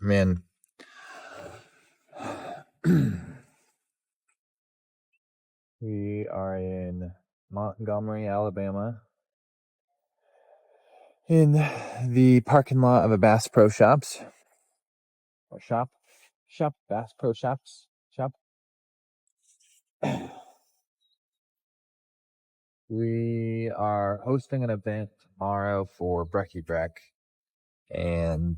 Man, we are in Montgomery, Alabama, in the parking lot of a Bass Pro Shops or shop Bass Pro Shops shop. We are hosting an event tomorrow for Brecky Breck, and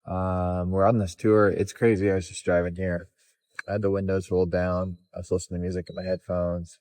we're on this tour. It's crazy. I was just driving here. I had the windows rolled down. I was listening to music in my headphones.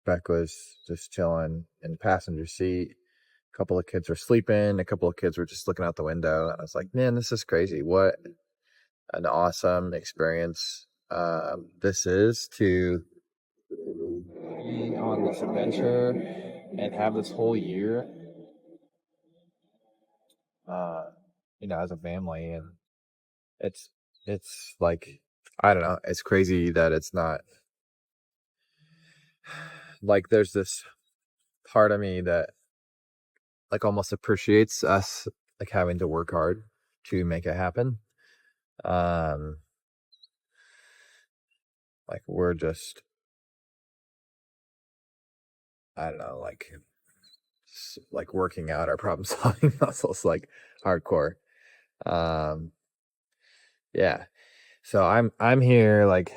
Beck was just chilling in the passenger seat. A couple of kids were sleeping. A couple of kids were just looking out the window. And I was like, man, this is crazy. What an awesome experience this is to be on this adventure and have this whole year, as a family. And it's like, I don't know. It's crazy that it's not like there's this part of me that like almost appreciates us like having to work hard to make it happen. Like we're just, I don't know, like working out our problem solving muscles like hardcore. Um yeah. So I'm here, like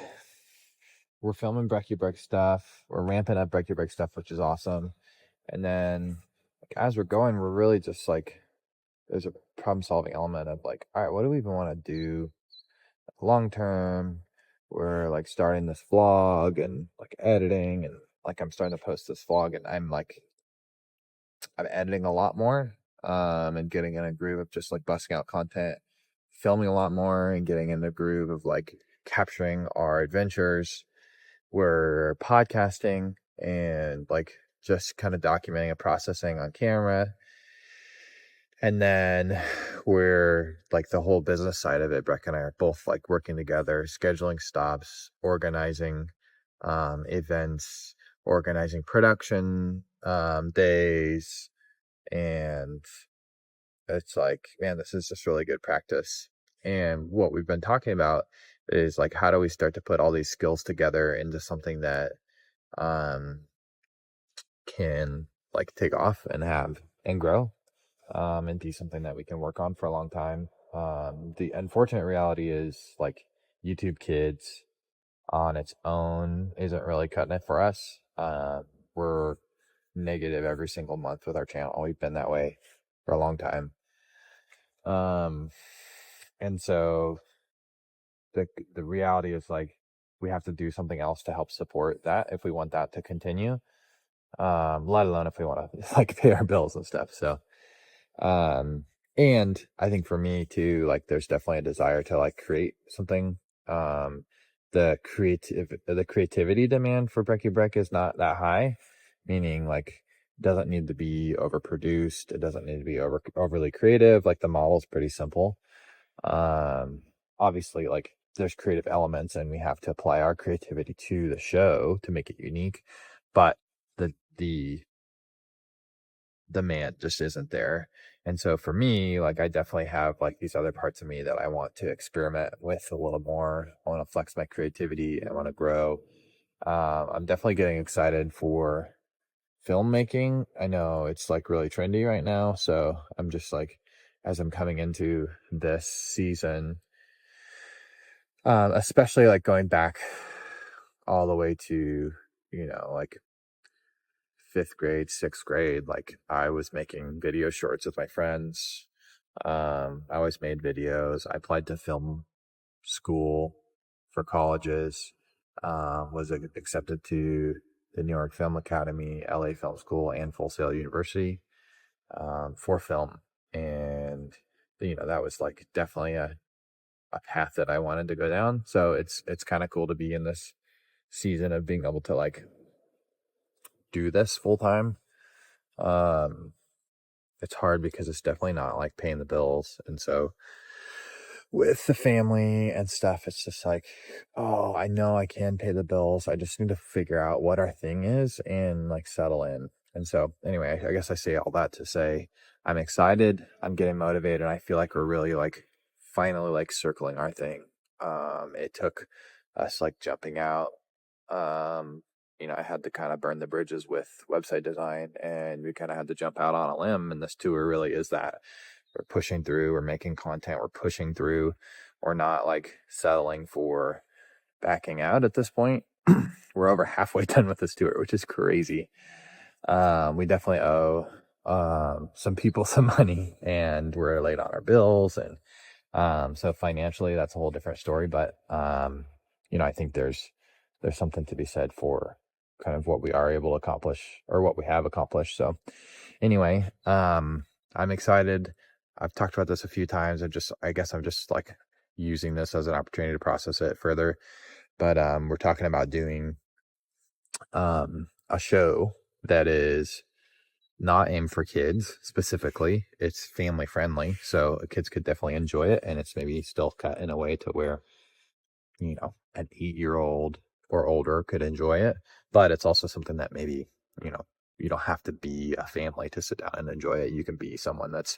we're filming Brecky Break stuff. We're ramping up Brecky Break stuff, which is awesome. And then like as we're going, we're really just like there's a problem solving element of like, all right, what do we even want to do long term? We're like starting this vlog and like editing, and like I'm starting to post this vlog, and I'm editing a lot more, and getting in a groove of just like busting out content, filming a lot more, and getting in the groove of like capturing our adventures. We're podcasting and like just kind of documenting and processing on camera. And then we're like the whole business side of it. Breck and I are both like working together, scheduling stops, organizing events, organizing production days. And it's like, man, this is just really good practice. And what we've been talking about is like, how do we start to put all these skills together into something that um, can like take off and have and grow, and be something that we can work on for a long time. The unfortunate reality is like YouTube Kids on its own isn't really cutting it for us. We're negative every single month with our channel. We've been that way for a long time. And so the reality is like we have to do something else to help support that if we want that to continue. Let alone if we want to like pay our bills and stuff. So and I think for me too, like there's definitely a desire to like create something. The creativity demand for Brecky Breck is not that high, meaning like it doesn't need to be overproduced. It doesn't need to be overly creative. Like the model's pretty simple. Obviously like there's creative elements and we have to apply our creativity to the show to make it unique, but the demand just isn't there. And so for me, like I definitely have like these other parts of me that I want to experiment with a little more. I want to flex my creativity. I want to grow. I'm definitely getting excited for filmmaking. I know it's like really trendy right now. So I'm just like, as I'm coming into this season, especially like going back all the way to, like fifth grade, sixth grade, like I was making video shorts with my friends. I always made videos. I applied to film school for colleges, was accepted to the New York Film Academy, LA Film School, and Full Sail University, for film. And, that was like definitely a path that I wanted to go down. So it's kind of cool to be in this season of being able to like do this full time. It's hard because it's definitely not like paying the bills. And so with the family and stuff, it's just like, oh, I know I can pay the bills. I just need to figure out what our thing is and like settle in. And so anyway, I guess I say all that to say I'm excited, I'm getting motivated, and I feel like we're really like finally like circling our thing. It took us like jumping out. I had to kind of burn the bridges with website design, and we kind of had to jump out on a limb. And this tour really is that. We're pushing through, we're making content, we're pushing through. We're not like settling for backing out at this point. We're over halfway done with this tour, which is crazy. We definitely owe some people some money, and we're late on our bills, and so financially that's a whole different story. But I think there's something to be said for kind of what we are able to accomplish, or what we have accomplished. So anyway, I'm excited. I've talked about this a few times. I guess I'm just like using this as an opportunity to process it further. But we're talking about doing a show that is not aimed for kids specifically. It's family friendly, so kids could definitely enjoy it, and it's maybe still cut in a way to where an 8-year-old or older could enjoy it. But it's also something that maybe you don't have to be a family to sit down and enjoy it. You can be someone that's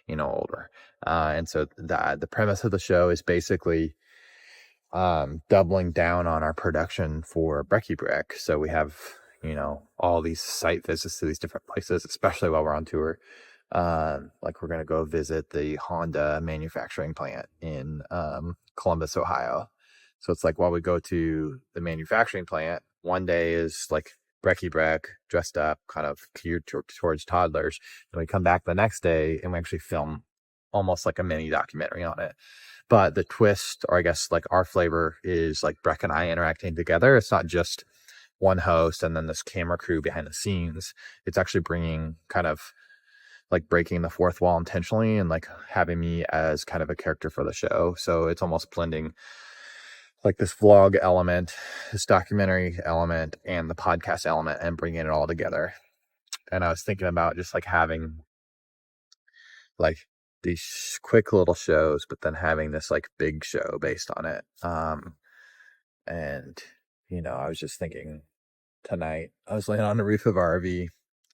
older, and so the premise of the show is basically doubling down on our production for Brekkie Brek. So we have all these site visits to these different places, especially while we're on tour. Like we're going to go visit the Honda manufacturing plant in Columbus, Ohio. So it's like while we go to the manufacturing plant, one day is like Brekkie Brek dressed up, kind of geared towards toddlers. And we come back the next day and we actually film almost like a mini documentary on it. But the twist, or I guess like our flavor, is like Breck and I interacting together. It's not just one host and then this camera crew behind the scenes. It's actually bringing kind of like breaking the fourth wall intentionally, and like having me as kind of a character for the show. So it's almost blending like this vlog element, this documentary element, and the podcast element, and bringing it all together. And I was thinking about just like having like these quick little shows, but then having this like big show based on it. And I was just thinking tonight, I was laying on the roof of our RV.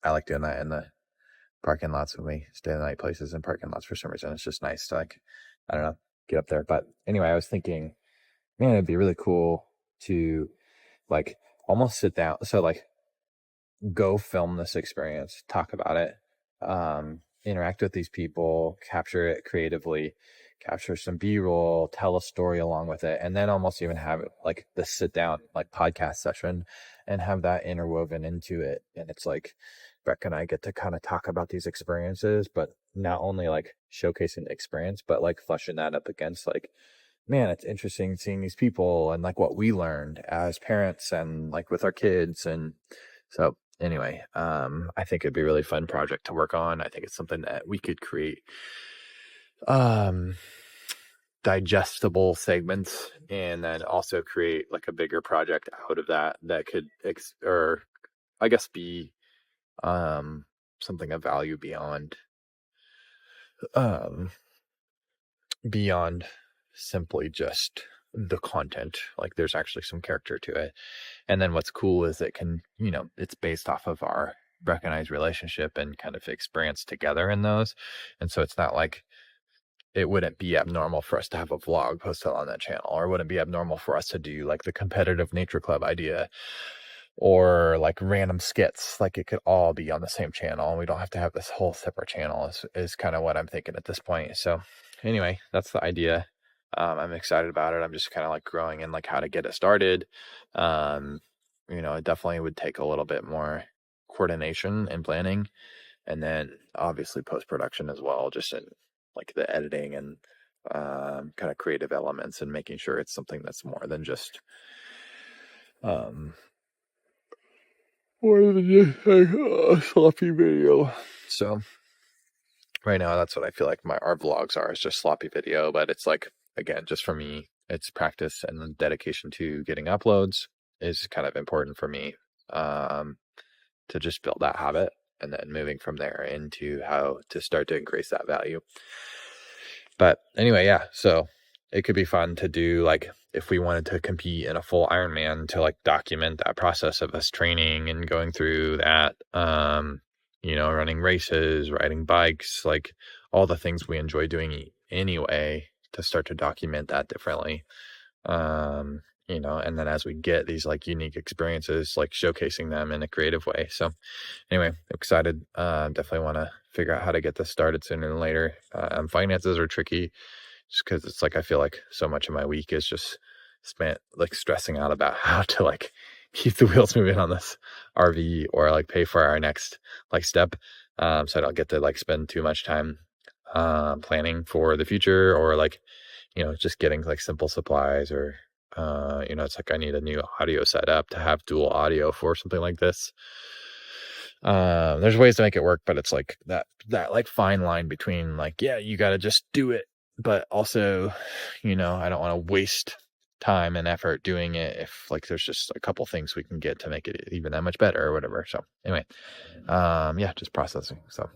I like doing that in the parking lots when we stay the night places in parking lots for some reason. It's just nice to like, I don't know, get up there. But anyway, I was thinking, man, it'd be really cool to like almost sit down. So like go film this experience, talk about it, interact with these people, capture it creatively, capture some B-roll, tell a story along with it, and then almost even have it like the sit down like podcast session and have that interwoven into it. And it's like Breck and I get to kind of talk about these experiences, but not only like showcasing the experience, but like fleshing that up against like, man, it's interesting seeing these people and like what we learned as parents and like with our kids. And so anyway, I think it'd be a really fun project to work on. I think it's something that we could create digestible segments, and then also create like a bigger project out of that could or I guess be something of value beyond simply just the content. Like there's actually some character to it. And then what's cool is it can, it's based off of our recognized relationship and kind of experience together in those. And so it's not like it wouldn't be abnormal for us to have a vlog posted on that channel, or it wouldn't be abnormal for us to do like the competitive nature club idea or like random skits. Like it could all be on the same channel, and we don't have to have this whole separate channel is kind of what I'm thinking at this point. So anyway, that's the idea. I'm excited about it. I'm just kind of like growing in like how to get it started. It definitely would take a little bit more coordination and planning, and then obviously post-production as well, just in like the editing and kind of creative elements, and making sure it's something that's more than just a sloppy video. So right now that's what I feel like our vlogs are, is just sloppy video. But it's like, again, just for me, it's practice and the dedication to getting uploads is kind of important for me, to just build that habit, and then moving from there into how to start to increase that value. But anyway, yeah, so it could be fun to do like if we wanted to compete in a full Ironman, to like document that process of us training and going through that, running races, riding bikes, like all the things we enjoy doing anyway, to start to document that differently. And then as we get these like unique experiences, like showcasing them in a creative way. So anyway, excited. Definitely want to figure out how to get this started sooner than later. Finances are tricky just because it's like I feel like so much of my week is just spent like stressing out about how to like keep the wheels moving on this RV, or like pay for our next like step. So I don't get to like spend too much time planning for the future, or like just getting like simple supplies, or it's like I need a new audio setup to have dual audio for something like this. There's ways to make it work, but it's like that like fine line between like, yeah, you got to just do it, but also, I don't want to waste time and effort doing it if like there's just a couple things we can get to make it even that much better or whatever. So anyway, just processing. So